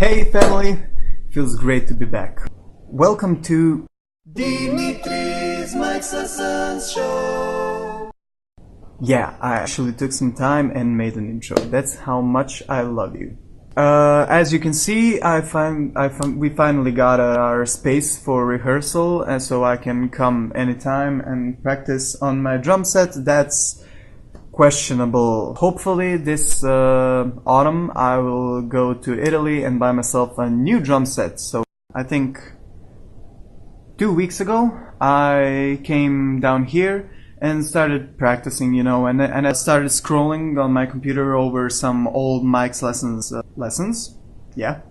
Hey family, feels great to be back. Welcome to Dimitrij's Mikeslessons show. Yeah, I actually took some time and made an intro. That's how much I love you. As you can see, we finally got our space for rehearsal, and so I can come anytime and practice on my drum set. That's questionable. Hopefully this autumn I will go to Italy and buy myself a new drum set. So I think 2 weeks ago I came down here and started practicing, and I started scrolling on my computer over some old Mikeslessons lessons. Yeah,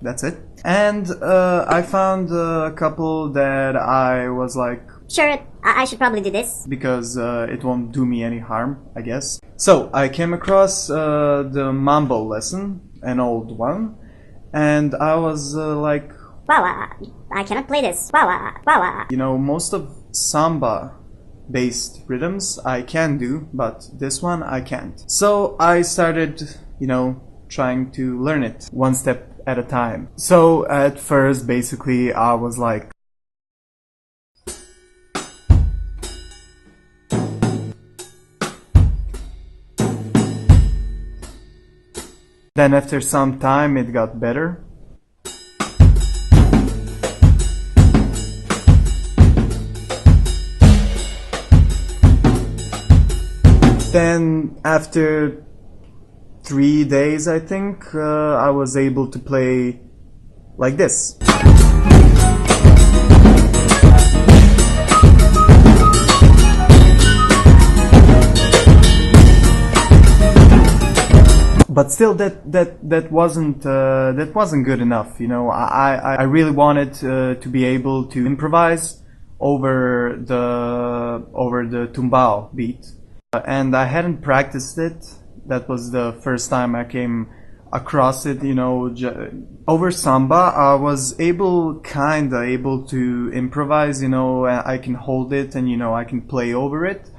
that's it. And I found a couple that I was like, sure, I should probably do this. Because it won't do me any harm, I guess. So I came across the mambo lesson, an old one, and I was like, wow, I cannot play this. Wow. Most of samba-based rhythms I can do, but this one I can't. So I started, trying to learn it one step at a time. So at first, basically, I was like, then after some time it got better. Then after 3 days, I think, I was able to play like this. But still, that wasn't good enough. I really wanted to be able to improvise over the tumbao beat, and I hadn't practiced it. That was the first time I came across it. Over samba, I was kinda able to improvise. I can hold it and I can play over it.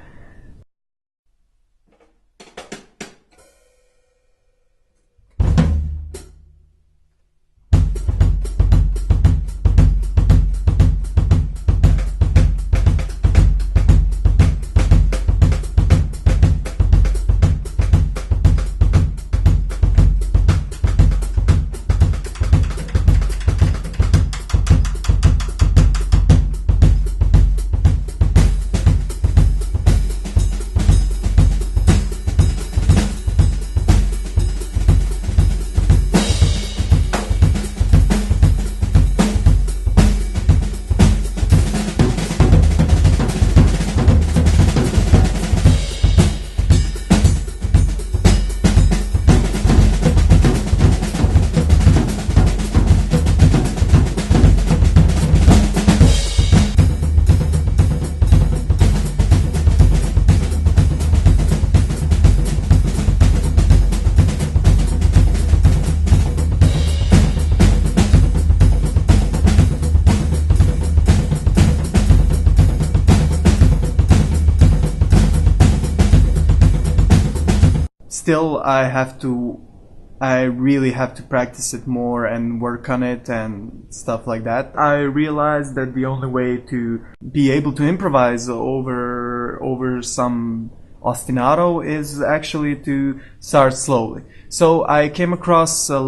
Still, I really have to practice it more and work on it and stuff like that. I realized that the only way to be able to improvise over some ostinato is actually to start slowly. So I came across a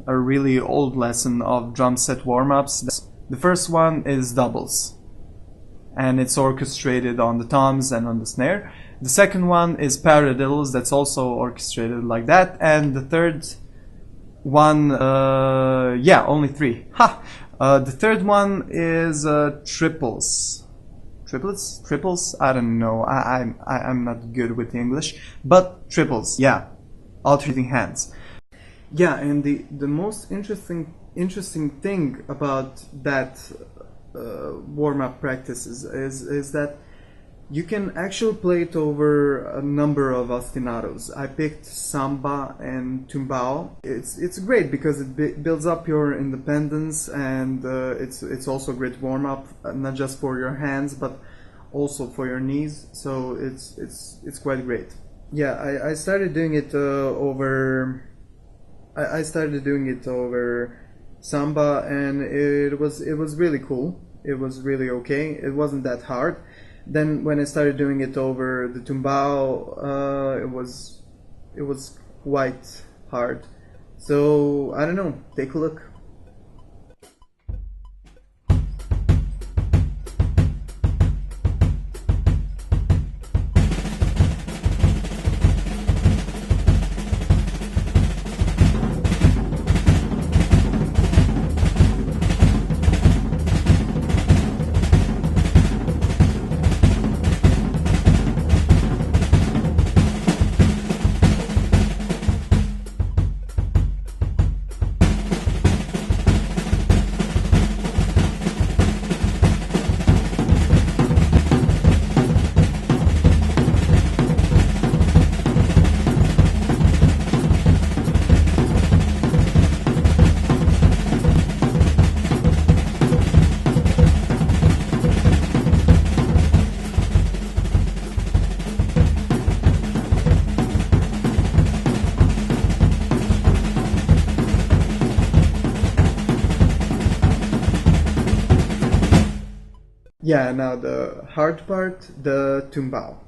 really old lesson of drum set warm-ups. The first one is doubles, and it's orchestrated on the toms and on the snare. The second one is paradiddles, that's also orchestrated like that. And the third one, only three. The third one is triples. Triples? I don't know. I'm not good with English, but triples. Yeah, alternating hands. Yeah, and the most interesting thing about that warm-up practice is that you can actually play it over a number of ostinatos. I picked samba and tumbao. It's great because it builds up your independence, and it's also a great warm up, not just for your hands but also for your knees. So it's quite great. Yeah, I started doing it over I started doing it over samba, and it was really cool. It was really okay. It wasn't that hard. Then when I started doing it over the tumbao, it was quite hard. So I don't know. Take a look. Yeah, now the hard part, the tumbao.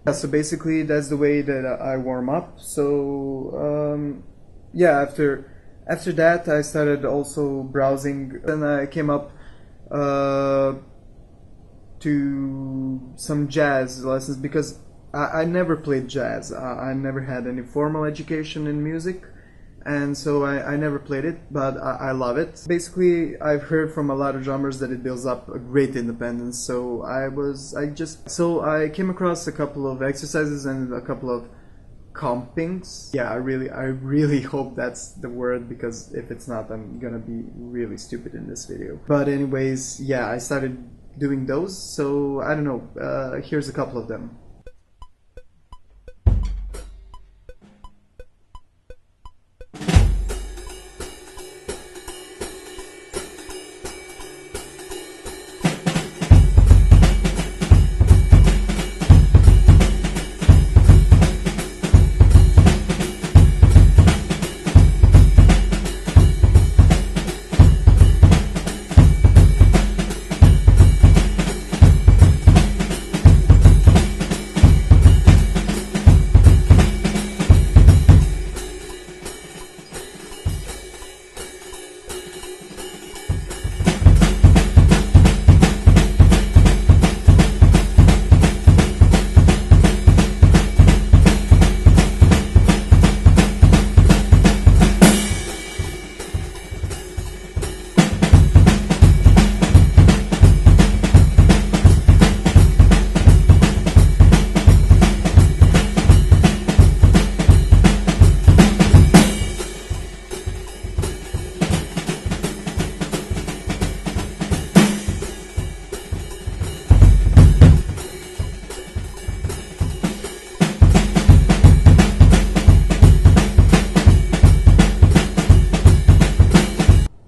Yeah, so basically that's the way that I warm up. So yeah, after that I started also browsing, and I came up to some jazz lessons because I never played jazz. I never had any formal education in music, and so I never played it, but I love it. Basically, I've heard from a lot of drummers that it builds up a great independence. So I came across a couple of exercises and a couple of compings. Yeah, I really hope that's the word, because if it's not, I'm gonna be really stupid in this video. But anyways, yeah, I started doing those. So I don't know. Here's a couple of them.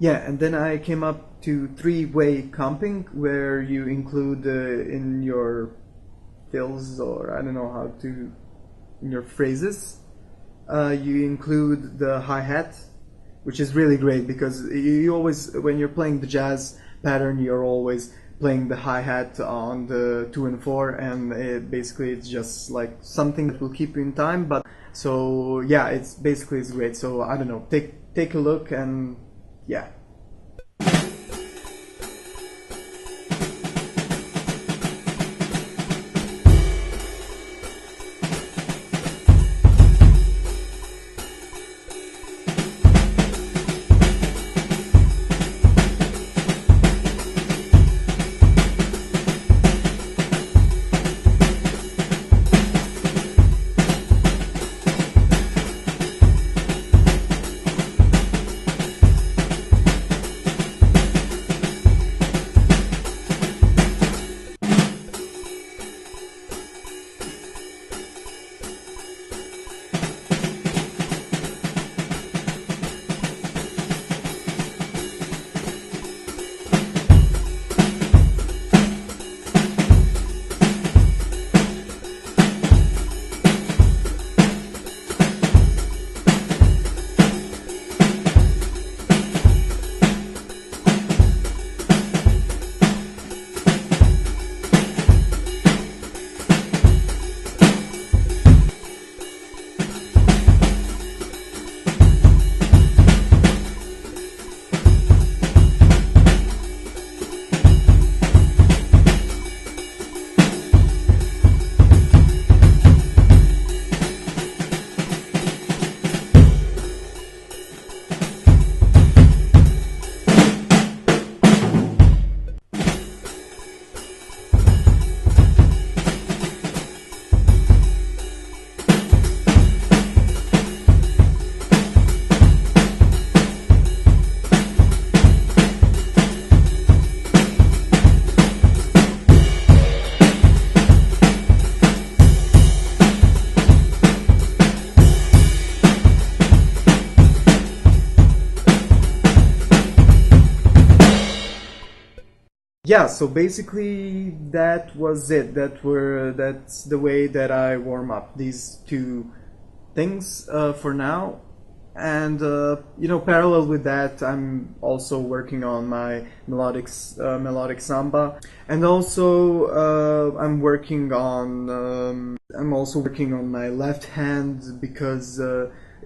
Yeah, and then I came up to three-way comping, where you include in your fills, or I don't know how to, in your phrases, you include the hi-hat, which is really great because you always, when you're playing the jazz pattern, you're always playing the hi-hat on the 2 and 4, and it's just like something that will keep you in time. But so yeah, it's great. So I don't know, take a look, and yeah. Yeah, so basically that was it. That's the way that I warm up, these two things for now. And you know, parallel with that, I'm also working on my melodic samba, and also I'm also working on my left hand, because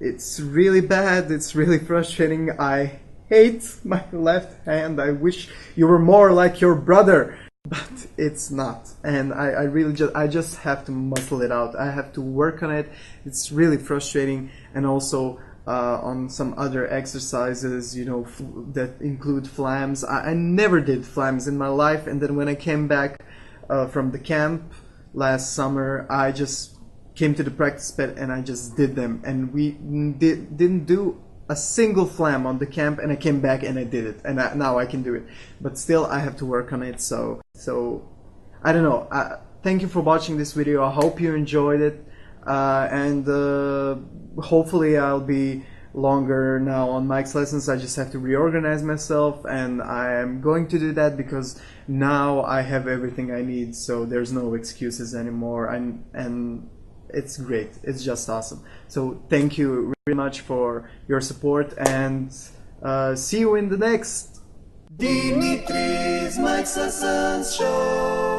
it's really bad. It's really frustrating. I hate my left hand. I wish you were more like your brother, but it's not. And I really just have to muscle it out. I have to work on it. It's really frustrating. And also on some other exercises, you know, that include flams. I never did flams in my life, and then when I came back from the camp last summer, I just came to the practice pad and I just did them, and we didn't do a single flam on the camp, and I came back and I did it, and now I can do it. But still, I have to work on it. So I don't know. Thank you for watching this video. I hope you enjoyed it, and hopefully I'll be longer now on Mikeslessons. I just have to reorganize myself, and I am going to do that because now I have everything I need, so there's no excuses anymore, and it's great. It's just awesome. So thank you very much for your support, and see you in the next Dimitrij Mikeslessons show.